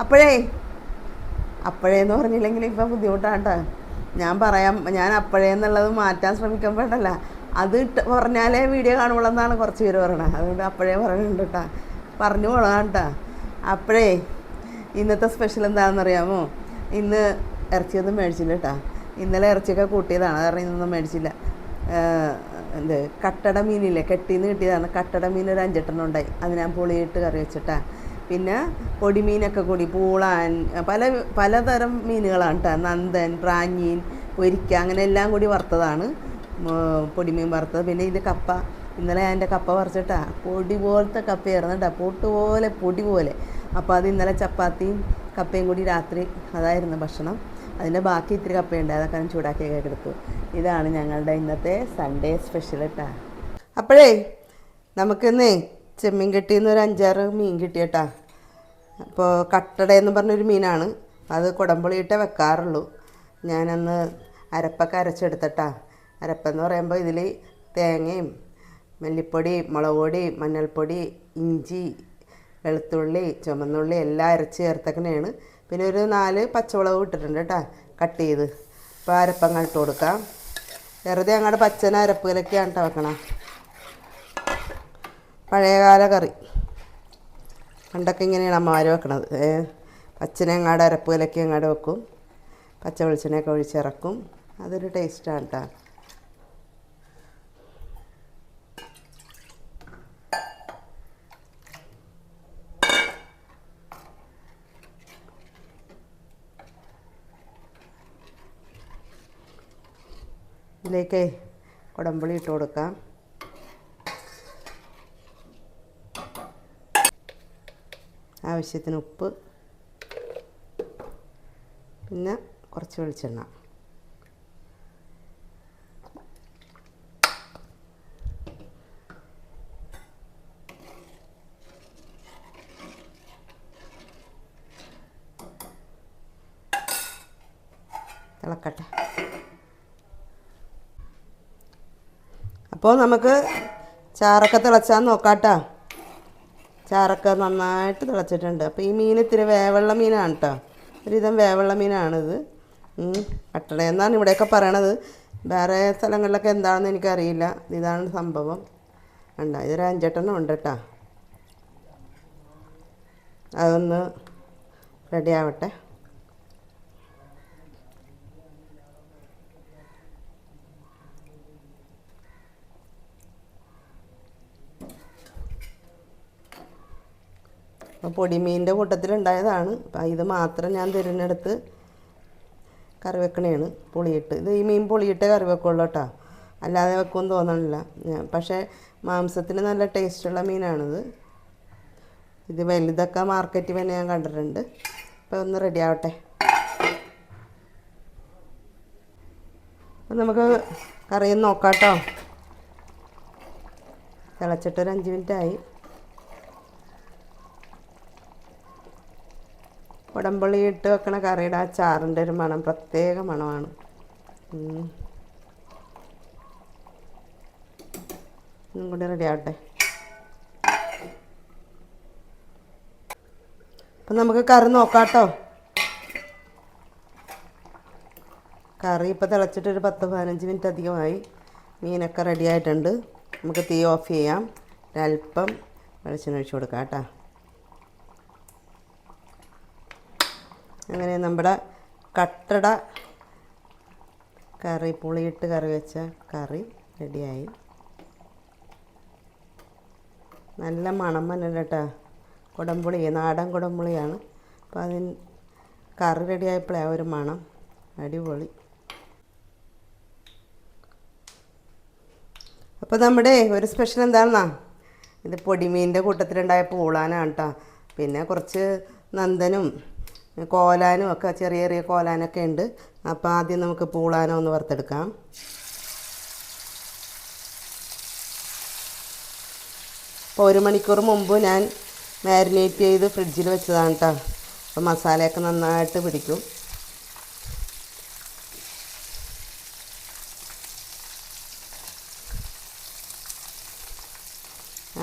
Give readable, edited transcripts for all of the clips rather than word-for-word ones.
അപ്പോഴേ അപ്പോഴേന്ന് പറഞ്ഞില്ലെങ്കിൽ ഇപ്പം ബുദ്ധിമുട്ടാണ് കേട്ടോ. ഞാൻ അപ്പോഴേന്നുള്ളത് മാറ്റാൻ ശ്രമിക്കുമ്പോഴല്ല, അത് പറഞ്ഞാലേ വീഡിയോ കാണുമ്പോഴെന്നാണ് കുറച്ച് പേര് പറയണത്. അതുകൊണ്ട് അപ്പോഴേ പറയുന്നുണ്ട് കേട്ടോ, പറഞ്ഞു പോകണം കേട്ടോ. അപ്പോഴേ ഇന്നത്തെ സ്പെഷ്യൽ എന്താണെന്നറിയാമോ? ഇന്ന് ഇറച്ചിയൊന്നും മേടിച്ചില്ല കേട്ടോ. ഇന്നലെ ഇറച്ചിയൊക്കെ കൂട്ടിയതാണ്, കാരണം ഇന്നൊന്നും മേടിച്ചില്ല. കട്ടട മീനില്ലേ, കെട്ടിന്ന് കിട്ടിയതാണ്. കട്ടട മീൻ ഒരു 5-8 ഉണ്ടായി. അത് ഞാൻ പുളിയിട്ട് കറി വെച്ചിട്ടാണ്. പിന്നെ പൊടിമീനൊക്കെ കൂടി പൂളാൻ പലതരം മീനുകളാണ് കേട്ടോ. നന്ദൻ, പ്രാഞ്ഞീൻ, പൊരിക്ക, അങ്ങനെ എല്ലാം കൂടി വറുത്തതാണ് പൊടിമീൻ വറുത്തത്. പിന്നെ ഇത് കപ്പ. ഇന്നലെ ഞാൻ എൻ്റെ കപ്പ പറിച്ചിട്ടാ, പൊടി പോലത്തെ കപ്പയായിരുന്നു കേട്ടോ, പൊട്ടുപോലെ പൊടി പോലെ. അപ്പോൾ അത് ഇന്നലെ ചപ്പാത്തിയും കപ്പയും കൂടി രാത്രി അതായിരുന്നു ഭക്ഷണം. അതിൻ്റെ ബാക്കി ഇത്തിരി കപ്പയുണ്ട്, അതൊക്കെ ഞാൻ ചൂടാക്കിയൊക്കെ എടുത്തു. ഇതാണ് ഞങ്ങളുടെ ഇന്നത്തെ സൺഡേ സ്പെഷ്യൽ കേട്ടോ. അപ്പോഴേ നമുക്കിന്നേ ചെമ്മീൻ കെട്ടിന്ന് ഒരു 5-6 മീൻ കിട്ടിയേട്ടാ. അപ്പോൾ കട്ടടയെന്ന് പറഞ്ഞൊരു മീനാണ്. അത് കുടംപുളിയിട്ടേ വെക്കാറുള്ളൂ. ഞാനന്ന് അരപ്പൊക്കെ അരച്ചെടുത്തിട്ടാ. അരപ്പെന്ന് പറയുമ്പോൾ ഇതിൽ തേങ്ങയും മല്ലിപ്പൊടി, മുളക് പൊടി, മഞ്ഞൾപ്പൊടി, ഇഞ്ചി, വെളുത്തുള്ളി, ചുമന്നുള്ളി എല്ലാം അരച്ച് ചേർത്തക്കനെയാണ്. പിന്നെ ഒരു 4 പച്ചമുളക് ഇട്ടിട്ടുണ്ട് കേട്ടോ, കട്ട് ചെയ്ത്. അപ്പോൾ അരപ്പങ്ങ ഇട്ട് കൊടുക്കാം. വെറുതെ അങ്ങോട്ട് പച്ചന അരപ്പിലൊക്കെയാണ് കേട്ടോ വെക്കണം. പഴയകാല കറി പണ്ടൊക്കെ ഇങ്ങനെയാണ് അമ്മമാർ വെക്കണത്. പച്ചന അങ്ങാട് അരപ്പിലൊക്കെ അങ്ങാട് വെക്കും, പച്ച വെളിച്ചെണ്ണയൊക്കെ ഒഴിച്ചിറക്കും. അതൊരു ടേസ്റ്റാണ് കേട്ടോ. ഇതിലേക്ക് കുടംപുളി ഇട്ട് കൊടുക്കാം. ആവശ്യത്തിന് ഉപ്പ്, പിന്നെ കുറച്ച് വെളിച്ചെണ്ണ. തിളക്കട്ടെ. അപ്പോൾ നമുക്ക് ചാറൊക്കെ തിളച്ചാൽ നോക്കാം കേട്ടോ. ചാറൊക്കെ നന്നായിട്ട് തിളച്ചിട്ടുണ്ട്. അപ്പോൾ ഈ മീൻ ഇത്തിരി വേവുള്ള മീനാണ് കേട്ടോ, ഒരുവിധം വേവുള്ള മീനാണിത്. കട്ടടയെന്നാണ് ഇവിടെയൊക്കെ പറയണത്. വേറെ സ്ഥലങ്ങളിലൊക്കെ എന്താണെന്ന് എനിക്കറിയില്ല. ഇതാണ് സംഭവം. ഇതൊരു 5-8 ഉണ്ട് കേട്ടോ. അതൊന്ന് റെഡി ആവട്ടെ. അപ്പോൾ പൊടിമീനിൻ്റെ കൂട്ടത്തിലുണ്ടായതാണ്. അപ്പം ഇത് മാത്രം ഞാൻ തിരഞ്ഞെടുത്ത് കറി വെക്കണേണ്, പുളിയിട്ട്. ഇത് ഈ മീൻ പുളിയിട്ടേ കറി വെക്കുള്ളൂ കേട്ടോ, അല്ലാതെ വെക്കുമെന്ന് തോന്നണില്ല. പക്ഷേ മാംസത്തിന് നല്ല ടേസ്റ്റുള്ള മീനാണിത്. ഇത് വലുതൊക്കെ മാർക്കറ്റിൽ തന്നെ ഞാൻ കണ്ടിട്ടുണ്ട്. അപ്പോൾ ഒന്ന് റെഡി ആവട്ടെ. അപ്പം നമുക്ക് കറിയൊന്ന് നോക്കാം കേട്ടോ. തിളച്ചിട്ടൊരു 5 മിനിറ്റായി. കുടംപുളി ഇട്ട് വെക്കണ കറിയുടെ ആ ചാറിൻ്റെ ഒരു മണം പ്രത്യേക മണമാണ്. ഇന്നും കൂടി റെഡി ആവട്ടെ. അപ്പം നമുക്ക് കറി നോക്കാം കേട്ടോ. കറി ഇപ്പോൾ തിളച്ചിട്ടൊരു 10-15 മിനിറ്റ് അധികമായി. മീനൊക്കെ റെഡി ആയിട്ടുണ്ട്. നമുക്ക് തീ ഓഫ് ചെയ്യാം. ഒരല്പം വെളിച്ചെണ്ണ ഒഴിച്ച് കൊടുക്കാം കേട്ടോ. അങ്ങനെ നമ്മുടെ കട്ടട കറി, പുളിയിട്ട് കറി വെച്ച കറി റെഡിയായി. നല്ല മണം തന്നെ കേട്ടോ. കുടംപുളി, നാടൻ കുടംപുളിയാണ്. അപ്പോൾ അതിന് കറി റെഡിയായപ്പോഴേ ഒരു മണം, അടിപൊളി. അപ്പോൾ നമ്മുടെ ഒരു സ്പെഷ്യൽ എന്താണെന്നാ, ഇത് പൊടിമീനിൻ്റെ കൂട്ടത്തിലുണ്ടായ പൂളാനാണ് കേട്ടോ. പിന്നെ കുറച്ച് നന്ദനും കോലാനും ഒക്കെ, ചെറിയ ചെറിയ കോലാനൊക്കെ ഉണ്ട്. അപ്പോൾ ആദ്യം നമുക്ക് പൂളാനോ ഒന്ന് വറുത്തെടുക്കാം. അപ്പോൾ 1 മണിക്കൂർ മുമ്പ് ഞാൻ മാരിനേറ്റ് ചെയ്ത് ഫ്രിഡ്ജിൽ വെച്ചതാണ് കേട്ടോ. അപ്പോൾ മസാലയൊക്കെ നന്നായിട്ട് പിടിക്കും.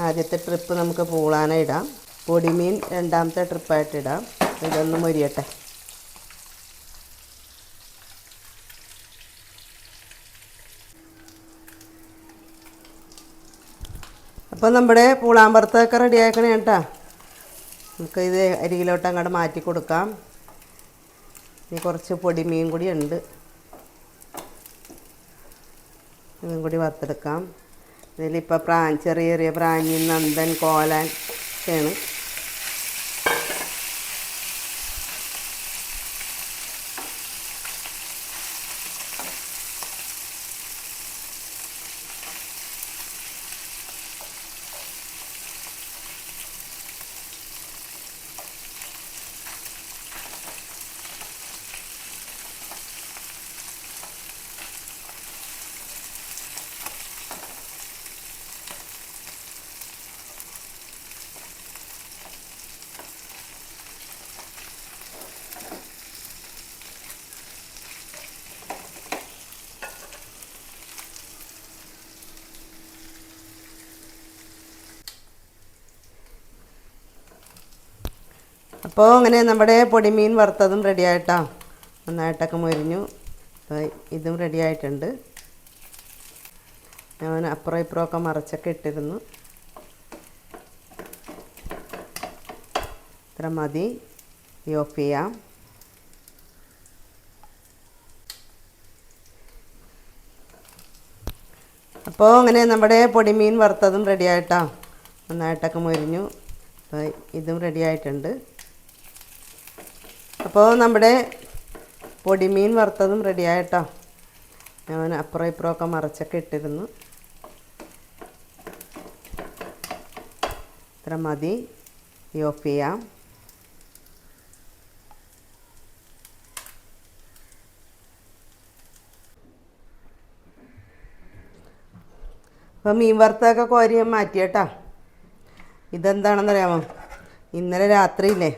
ആദ്യത്തെ ട്രിപ്പ് നമുക്ക് പൂളാന ഇടാം. പൊടിമീൻ രണ്ടാമത്തെ ട്രിപ്പായിട്ട് ഇടാം. ഇതൊന്ന് മൊരിയട്ടെ. അപ്പോൾ നമ്മുടെ പൂളാമ്പറത്തൊക്കെ റെഡി ആക്കണേ കേട്ടോ. നമുക്ക് ഇത് അരികിലോട്ട് അങ്ങോട്ട് മാറ്റി കൊടുക്കാം. ഇനി കുറച്ച് പൊടിമീൻ കൂടി ഉണ്ട്, ഇതും കൂടി വറുത്തെടുക്കാം. ഇതിലിപ്പോൾ ചെറിയ ചെറിയ പ്രാഞ്ഞി, നന്ദൻ, കോലാൻ ഒക്കെയാണ്. അപ്പോൾ അങ്ങനെ നമ്മുടെ പൊടിമീൻ വറുത്തതും റെഡി ആയിട്ടാ. നന്നായിട്ടൊക്കെ മൊരിഞ്ഞു. ഇതും റെഡി ആയിട്ടുണ്ട്. ഞാൻ അപ്പുറം ഇപ്പുറമൊക്കെ മറിച്ചൊക്കെ ഇട്ടിരുന്നു. ഇത്ര മതി. ഓഫ് ചെയ്യാം. അപ്പോൾ അങ്ങനെ നമ്മുടെ പൊടിമീൻ വറുത്തതും റെഡി ആയിട്ടാ. നന്നായിട്ടൊക്കെ മൊരിഞ്ഞു. ഇതും റെഡി ആയിട്ടുണ്ട്. അപ്പോൾ നമ്മുടെ പൊടിമീൻ വറുത്തതും റെഡി ആയിട്ടോ. ഞാൻ അപ്പുറം ഇപ്പുറമൊക്കെ മറിച്ചൊക്കെ ഇട്ടിരുന്നു. ഇത്ര മതി. ഓഫ് ചെയ്യാം. അപ്പോൾ മീൻ വറുത്തൊക്കെ കോരി മാറ്റിയേട്ടാ. ഇതെന്താണെന്നറിയാമോ? ഇന്നലെ രാത്രിയില്ലേ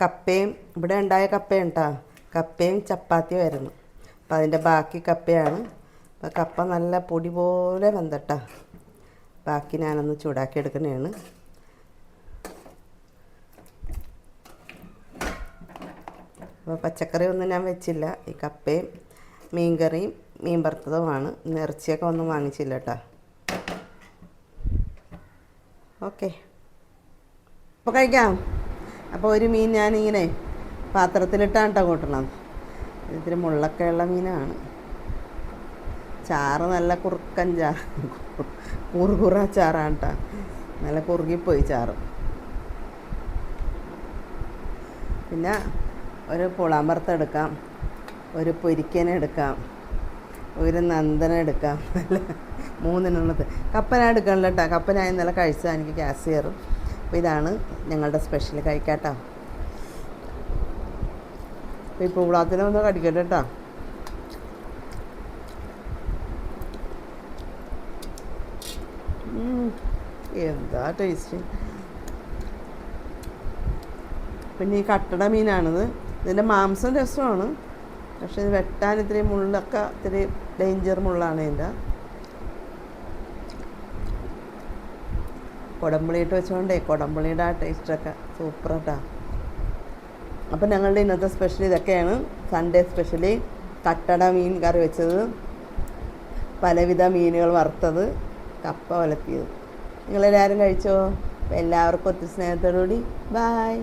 കപ്പയും ഇവിടെ ഉണ്ടായ കപ്പയാണ് കേട്ടോ. കപ്പയും ചപ്പാത്തിയും ആയിരുന്നു. അപ്പം അതിൻ്റെ ബാക്കി കപ്പയാണ്. അപ്പം കപ്പ നല്ല പൊടി പോലെ വെന്തട്ടാ. ബാക്കി ഞാനൊന്ന് ചൂടാക്കി എടുക്കണതാണ്. അപ്പോൾ പച്ചക്കറി ഒന്നും ഞാൻ വെച്ചില്ല. ഈ കപ്പയും മീൻകറിയും മീൻ വറുത്തതുമാണ്. ഇന്ന് ഇറച്ചിയൊക്കെ ഒന്നും വാങ്ങിച്ചില്ല കേട്ടോ. ഓക്കെ, അപ്പോൾ കഴിക്കാം. അപ്പോൾ ഒരു മീൻ ഞാനിങ്ങനെ പാത്രത്തിലിട്ടാണ് കേട്ടോ കൂട്ടണം. ഇത്തിരി മുള്ളൊക്കെ ഉള്ള മീനാണ്. ചാറ് നല്ല കുറുക്കൻ കുറുകുറ ചാറാണ് കേട്ടോ. നല്ല കുറുകിപ്പോയി ചാറ്. പിന്നെ ഒരു പുളാമ്പറത്തെടുക്കാം, ഒരു പൊരിക്കനെടുക്കാം, ഒരു നന്ദനെടുക്കാം. നല്ല മൂന്നിനുള്ളത്. കപ്പന എടുക്കണല്ലോ കേട്ടോ. കപ്പന ഇന്നലെ കഴിച്ചാൽ എനിക്ക് ഗ്യാസ് കയറും. അപ്പോൾ ഇതാണ് ഞങ്ങളുടെ സ്പെഷ്യൽ. കഴിക്കാട്ടോ. അപ്പോൾ ഈ പൂളാത്തിനൊന്ന് കടിക്കട്ടെ കേട്ടോ. എന്താ ടേസ്റ്റ്. പിന്നെ ഈ കട്ടട മീനാണിത്. ഇതിൻ്റെ മാംസം രസമാണ്, പക്ഷെ ഇത് വെട്ടാൻ ഇത്തിരി മുള്ളൊക്കെ ഇത്തിരി ഡേഞ്ചർ മുള്ളാണ് ഇതിൻ്റെ. കുടംപുളിയിട്ട് വെച്ചുകൊണ്ടേ കുടംപുളിയുടെ ആ ടേസ്റ്റൊക്കെ സൂപ്പറാട്ടാ. അപ്പം ഞങ്ങളുടെ ഇന്നത്തെ സ്പെഷ്യൽ ഇതൊക്കെയാണ്. സൺഡേ സ്പെഷ്യലി കട്ടട മീൻ കറി വെച്ചത്, പലവിധ മീനുകൾ വറുത്തത്, കപ്പ ഒലത്തിയത്. നിങ്ങളെല്ലാവരും കഴിച്ചോ? അപ്പോൾ എല്ലാവർക്കും ഒത്തിരി സ്നേഹത്തോടുകൂടി ബായ്.